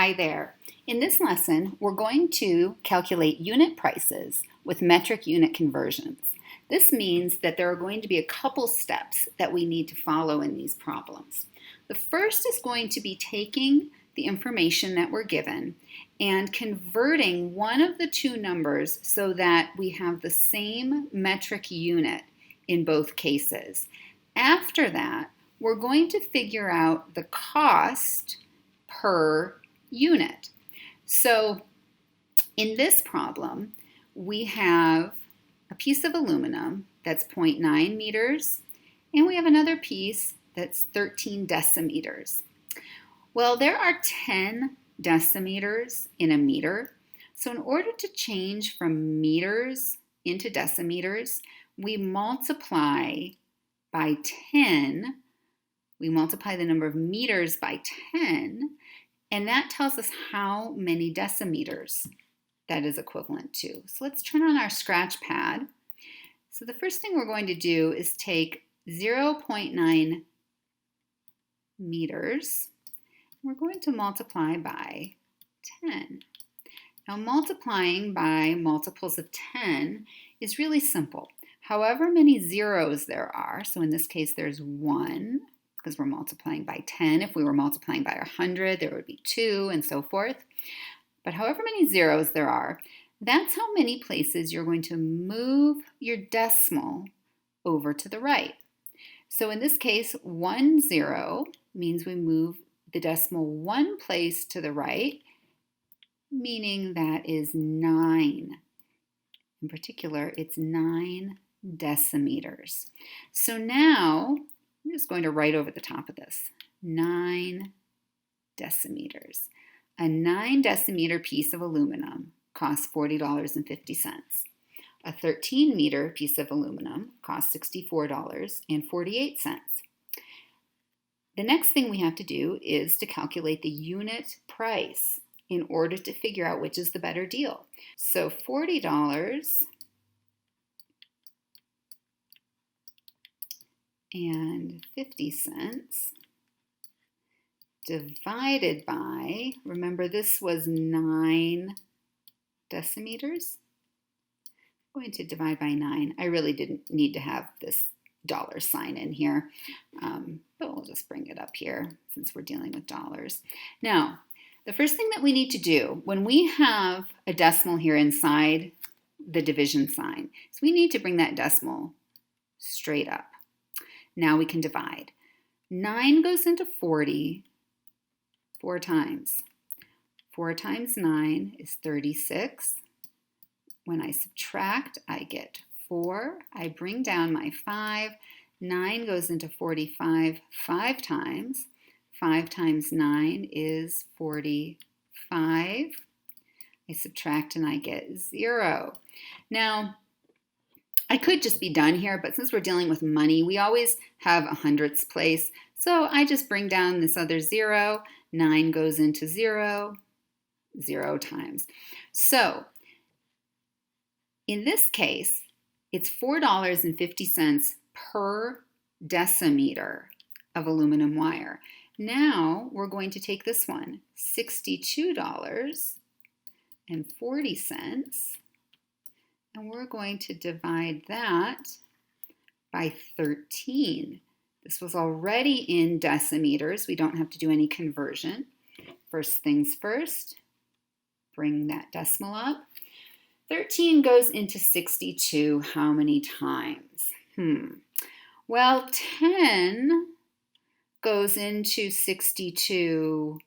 Hi there. In this lesson, we're going to calculate unit prices with metric unit conversions. This means that there are going to be a couple steps that we need to follow in these problems. The first is going to be taking the information that we're given and converting one of the two numbers so that we have the same metric unit in both cases. After that, we're going to figure out the cost per unit. So in this problem, we have a piece of aluminum that's 0.9 meters, and we have another piece that's 13 decimeters. Well, there are 10 decimeters in a meter. So in order to change from meters into decimeters, we multiply by 10. We multiply the number of meters by 10, and that tells us how many decimeters that is equivalent to. So let's turn on our scratch pad. So the first thing we're going to do is take 0.9 meters. We're going to multiply by 10. Now multiplying by multiples of 10 is really simple. However many zeros there are, so in this case there's 1, because we're multiplying by 10. If we were multiplying by 100, there would be 2 and so forth. But however many zeros there are, that's how many places you're going to move your decimal over to the right. So in this case, 1 0 means we move the decimal one place to the right, meaning that is 9. In particular, it's 9 decimeters. So now, I'm just going to write over the top of this, 9 decimeters. A 9 decimeter piece of aluminum costs $40.50. A 13 meter piece of aluminum costs $64.48. The next thing we have to do is to calculate the unit price in order to figure out which is the better deal. So $40 and 50 cents divided by, remember this was 9 decimeters. I'm going to divide by 9. I really didn't need to have this dollar sign in here, but we'll just bring it up here since we're dealing with dollars. Now, the first thing that we need to do when we have a decimal here inside the division sign is we need to bring that decimal straight up. Now we can divide. 9 goes into 40 4 times. 4 times 9 is 36. When I subtract, I get 4. I bring down my 5. 9 goes into 45 5 times. 5 times 9 is 45. I subtract and I get 0. Now, I could just be done here, but since we're dealing with money, we always have a hundredths place. So I just bring down this other 0. 9 goes into 0, 0 times. So in this case, it's $4.50 per decimeter of aluminum wire. Now we're going to take this one, $62.40, and we're going to divide that by 13. This was already in decimeters. We don't have to do any conversion. First things first, bring that decimal up. 13 goes into 62 how many times? Well, 10 goes into 62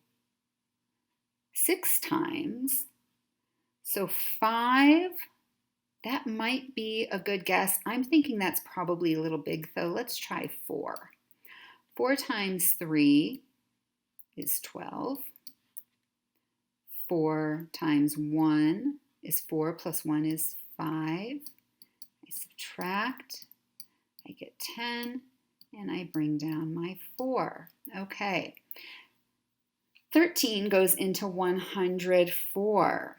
6 times. So 5, that might be a good guess. I'm thinking that's probably a little big though. Let's try 4. 4 times 3 is 12. 4 times 1 is 4 plus 1 is 5. I subtract, I get 10, and I bring down my 4. Okay. 13 goes into 104.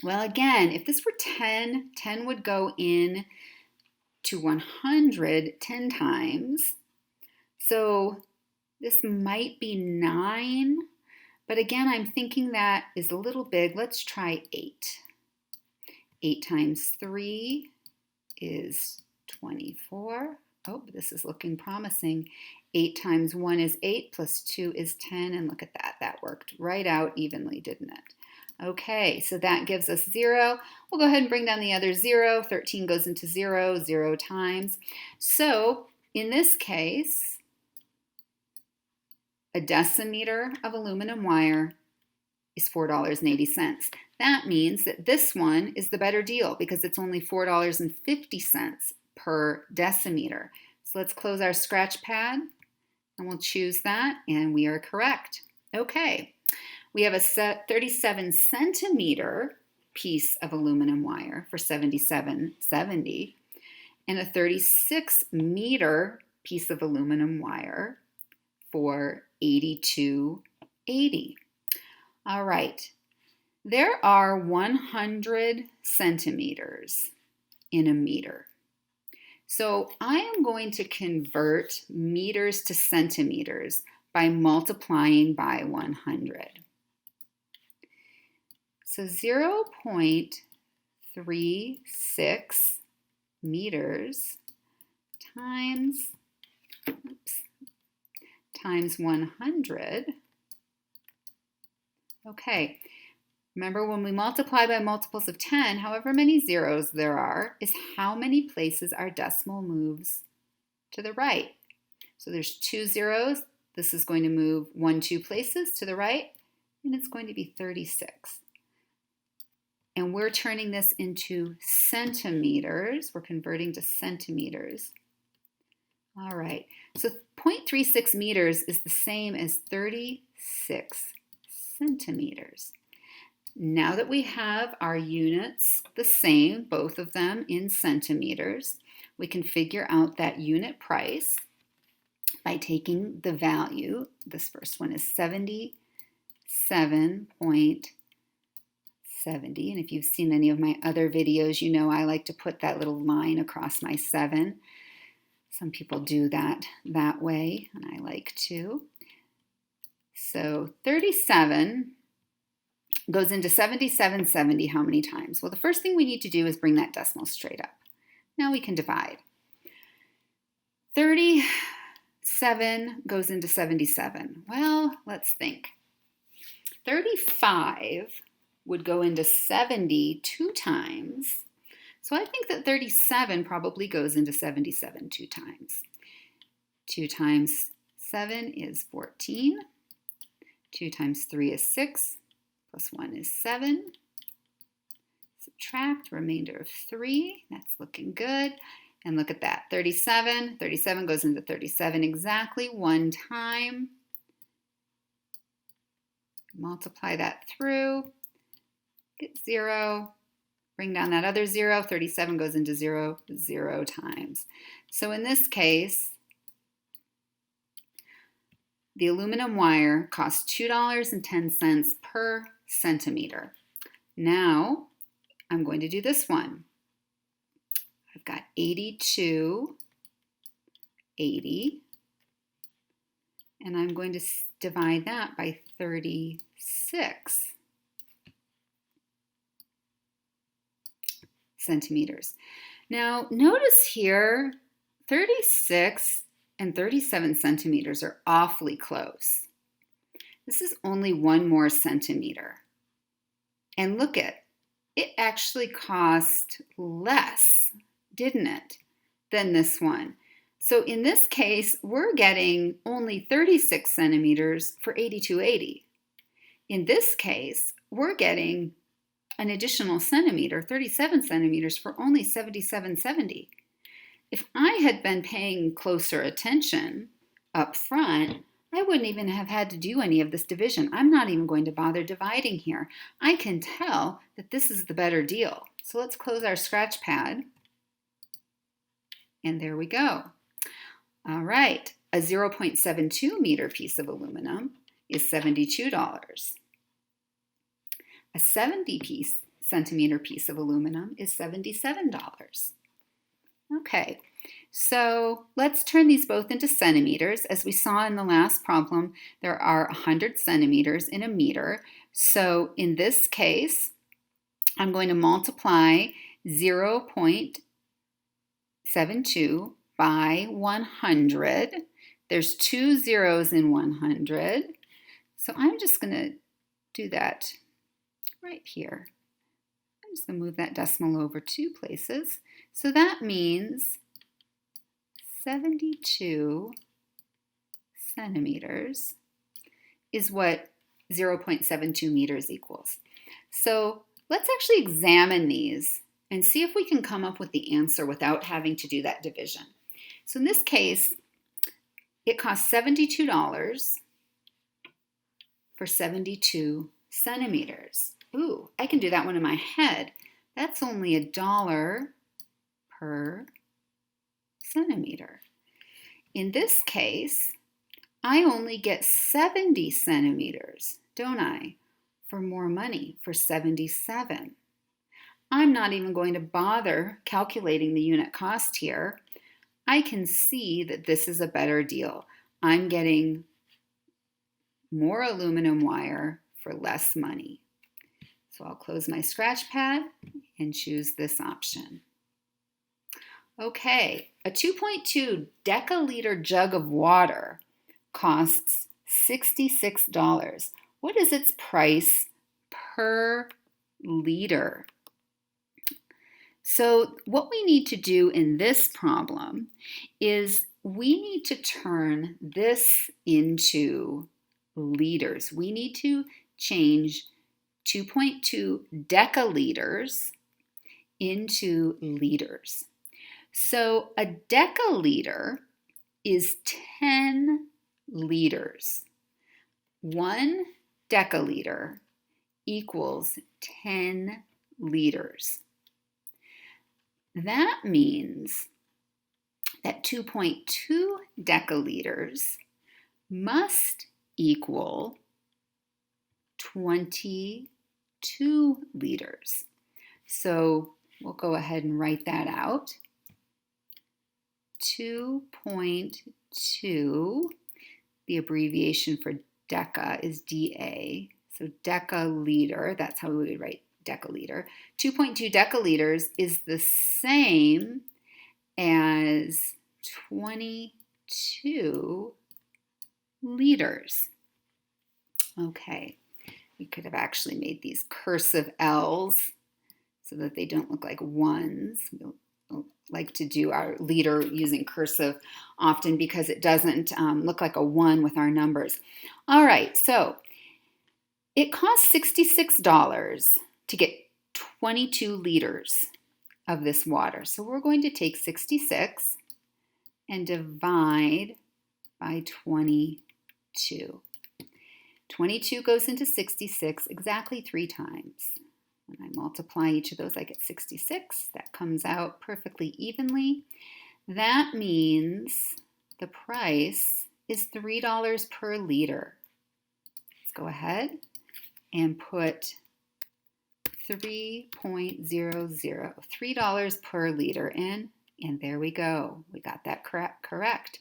Well, again, if this were 10, 10 would go in to 100 10 times. So this might be 9, But again, I'm thinking that is a little big. Let's try 8. 8 times 3 is 24. Oh, this is looking promising. 8 times 1 is 8, plus 2 is 10, and look at that. That worked right out evenly, didn't it? Okay, so that gives us 0. We'll go ahead and bring down the other 0. 13 goes into 0, 0 times. So in this case, a decimeter of aluminum wire is $4.80. That means that this one is the better deal because it's only $4.50 per decimeter. So let's close our scratch pad and we'll choose that, and we are correct. Okay, we have a 37 centimeter piece of aluminum wire for $77.70 and a 36 meter piece of aluminum wire for $82.80. All right, there are 100 centimeters in a meter. So I am going to convert meters to centimeters by multiplying by 100. So 0.36 meters times 100. Okay, remember when we multiply by multiples of 10, however many zeros there are, is how many places our decimal moves to the right. So there's 2 zeros. This is going to move 1, 2 places to the right, and it's going to be 36. And we're turning this into centimeters. We're converting to centimeters. All right, so 0.36 meters is the same as 36 centimeters. Now that we have our units the same, both of them in centimeters, we can figure out that unit price by taking the value. This first one is 77.70, and if you've seen any of my other videos, you know I like to put that little line across my 7. Some people do that way, and I like to. So 37 goes into 77.70 how many times? Well, the first thing we need to do is bring that decimal straight up. Now we can divide. 37 goes into 77. Well, let's think. 35 would go into 72 times. So I think that 37 probably goes into 77 2 times. 2 times 7 is 14. 2 times 3 is 6. Plus 1 is 7. Subtract, remainder of 3. That's looking good. And look at that, 37. 37 goes into 37 exactly 1 time. Multiply that through. Get 0. Bring down that other 0. 37 goes into 0 0 times. So in this case, the aluminum wire costs $2.10 per centimeter. Now, I'm going to do this one. I've got 82.80, and I'm going to divide that by 36 centimeters. Now, notice here, 36 and 37 centimeters are awfully close. This is only 1 more centimeter. And look at, it actually cost less, didn't it, than this one. So in this case, we're getting only 36 centimeters for $82.80. In this case, we're getting an additional centimeter, 37 centimeters, for only $77.70. If I had been paying closer attention up front, I wouldn't even have had to do any of this division. I'm not even going to bother dividing here. I can tell that this is the better deal. So let's close our scratch pad. And there we go. All right, a 0.72 meter piece of aluminum is $72. A 70 centimeter piece of aluminum is $77. Okay, So let's turn these both into centimeters. As we saw in the last problem, there are 100 centimeters in a meter. So in this case, I'm going to multiply 0.72 by 100. There's 2 zeros in 100. So I'm just going to do that right here. I'm just going to move that decimal over 2 places. So that means 72 centimeters is what 0.72 meters equals. So let's actually examine these and see if we can come up with the answer without having to do that division. So in this case, it costs $72 for 72 centimeters. Ooh, I can do that one in my head. That's only $1 per centimeter. In this case, I only get 70 centimeters, don't I, for more money, for 77. I'm not even going to bother calculating the unit cost here. I can see that this is a better deal. I'm getting more aluminum wire for less money. So I'll close my scratch pad and choose this option. Okay, a 2.2 deciliter jug of water costs $66. What is its price per liter? So what we need to do in this problem is we need to turn this into liters. We need to change 2.2 deciliters into liters. So a deciliter is 10 liters. 1 deciliter equals 10 liters. That means that 2.2 deciliters must equal 22 liters. So we'll go ahead and write that out. 2.2, the abbreviation for deca is DA, so decaliter, that's how we would write decaliter. 2.2 decaliters is the same as 22 liters. Okay, we could have actually made these cursive L's so that they don't look like ones. We'll like to do our liter using cursive often because it doesn't look like a 1 with our numbers. All right, so it costs $66 to get 22 liters of this water. So we're going to take 66 and divide by 22. 22 goes into 66 exactly 3 times. When I multiply each of those, I get 66. That comes out perfectly evenly. That means the price is $3 per liter. Let's go ahead and put 3.00, $3 per liter in, and there we go. We got that correct.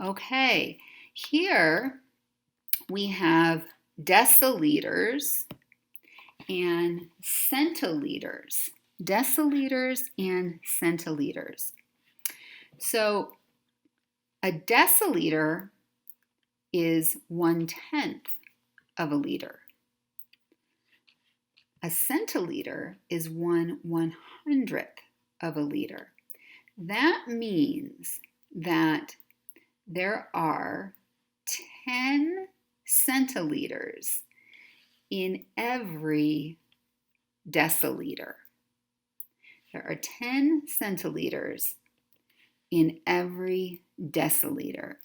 Okay, here we have deciliters and centiliters. Deciliters and centiliters. So a deciliter is 1/10 of a liter. A centiliter is 1/100th of a liter. That means that there are 10 centiliters in every deciliter. There are 10 centiliters in every deciliter.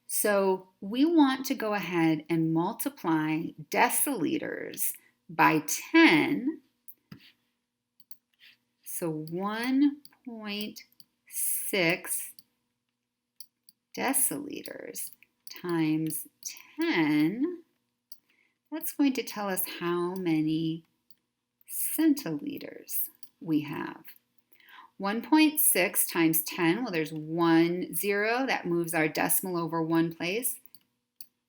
So we want to go ahead and multiply deciliters by 10. So 1.6 deciliters times 10, that's going to tell us how many centiliters we have. 1.6 times 10, well, there's 1 0. That moves our decimal over one place.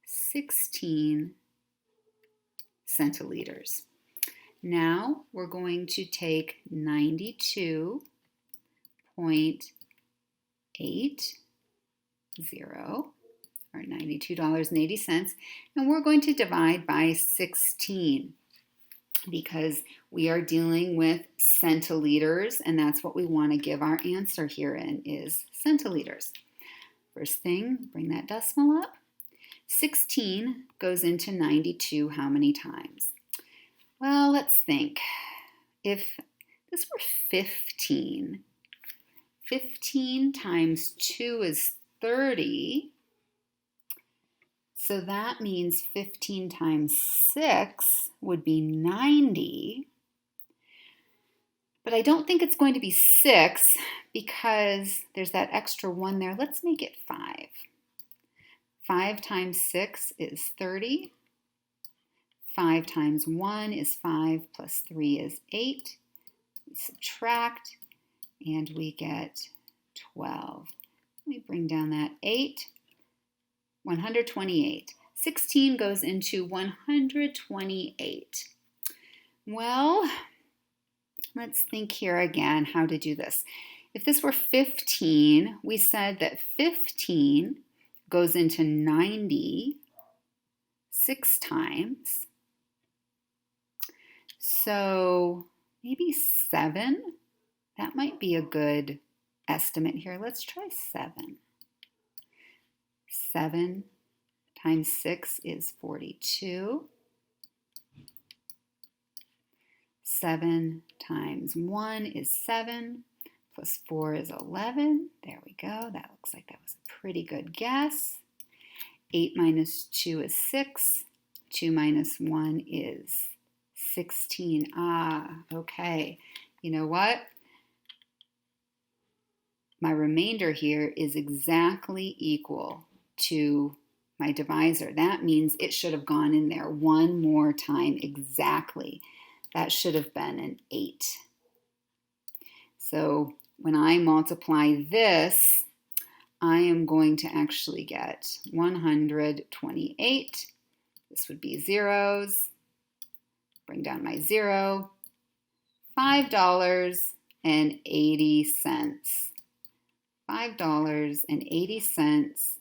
16 centiliters. Now we're going to take 92.80 or $92.80, and we're going to divide by 16 because we are dealing with centiliters, and that's what we want to give our answer here in is centiliters. First thing, bring that decimal up. 16 goes into 92 how many times? Well, let's think. If this were 15, 15 times 2 is 30. So that means 15 times 6 would be 90. But I don't think it's going to be 6 because there's that extra 1 there. Let's make it 5. 5 times 6 is 30. 5 times 1 is 5 plus 3 is 8. We subtract and we get 12. Let me bring down that 8. 128. 16 goes into 128. Well, let's think here again how to do this. If this were 15, we said that 15 goes into 90 6 times. So maybe 7. That might be a good estimate here. Let's try 7. 7 times 6 is 42. 7 times 1 is 7, plus 4 is 11. There we go. That looks like that was a pretty good guess. 8 minus 2 is 6. 2 minus 1 is 16. Okay. You know what? My remainder here is exactly equal to my divisor. That means it should have gone in there one more time exactly. That should have been an 8. So when I multiply this, I am going to actually get 128. This would be zeros. Bring down my 0. $5.80. $5.80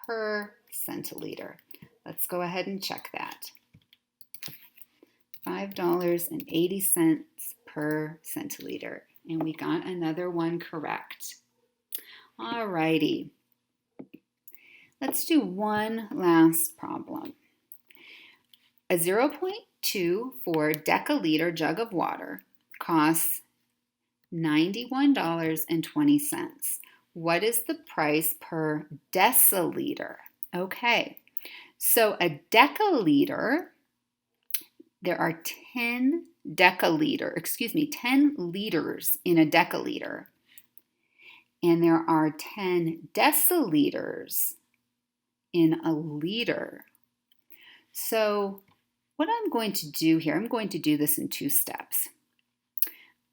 per centiliter. Let's go ahead and check that. $5.80 per centiliter. And we got another one correct. All righty. Let's do one last problem. A 0.24 deciliter jug of water costs $91.20. What is the price per deciliter? Okay, so a deciliter, there are 10 liters in a deciliter. And there are 10 deciliters in a liter. So what I'm going to do here, I'm going to do this in 2 steps.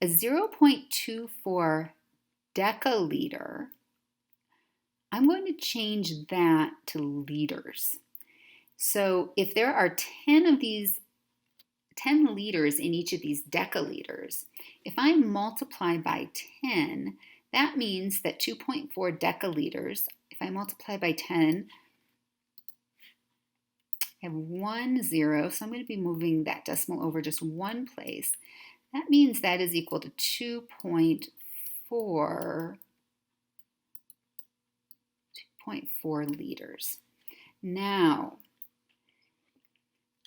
A 0.24 deciliter, I'm going to change that to liters. So if there are 10 of these 10 liters in each of these deciliters, if I multiply by 10, that means that 2.4 deciliters, if I multiply by 10, I have 1 0, so I'm going to be moving that decimal over just one place. That means that is equal to 2.4 liters. Now,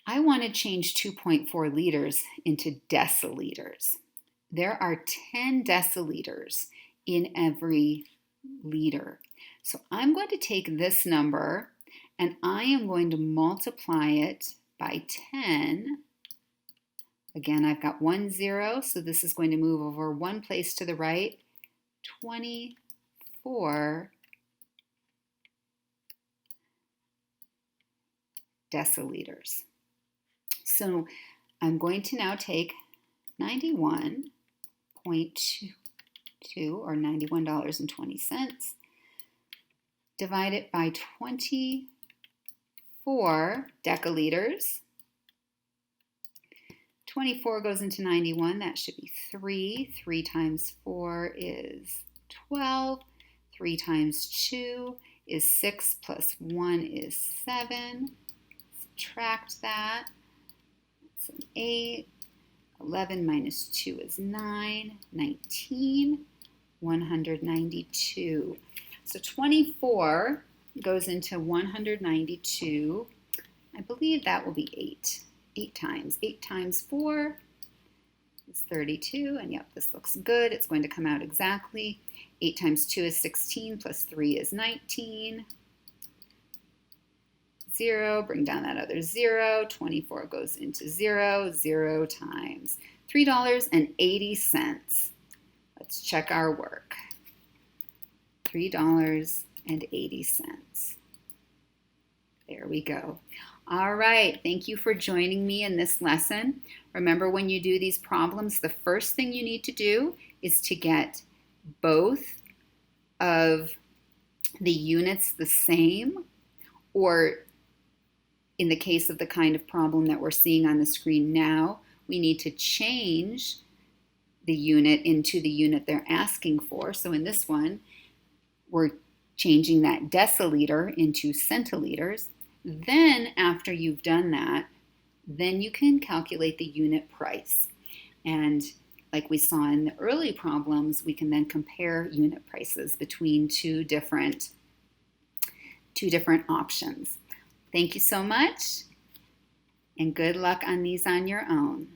I want to change 2.4 liters into deciliters. There are 10 deciliters in every liter. So I'm going to take this number and I am going to multiply it by 10. Again, I've got 1 0, so this is going to move over one place to the right. 24 deciliters. So I'm going to now take 91 0.22 or $91.20. Divide it by 24 deciliters. 24 goes into 91, that should be 3. 3 times 4 is 12. 3 times 2 is 6 plus 1 is 7. Subtract that. That's an 8. 11 minus 2 is 9. 19. 192. So 24 goes into 192. I believe that will be 8. 8 times. 8 times 4 is 32. And yep, this looks good. It's going to come out exactly. 8 times 2 is 16, plus 3 is 19. 0, bring down that other 0. 24 goes into 0. 0 times $3.80. Let's check our work. $3.80. There we go. All right, thank you for joining me in this lesson. Remember, when you do these problems, the first thing you need to do is to get both of the units the same, or in the case of the kind of problem that we're seeing on the screen now, we need to change the unit into the unit they're asking for. So in this one, we're changing that deciliter into centiliters. Then after you've done that, then you can calculate the unit price. And like we saw in the early problems, we can then compare unit prices between two different options. Thank you so much, and good luck on these on your own.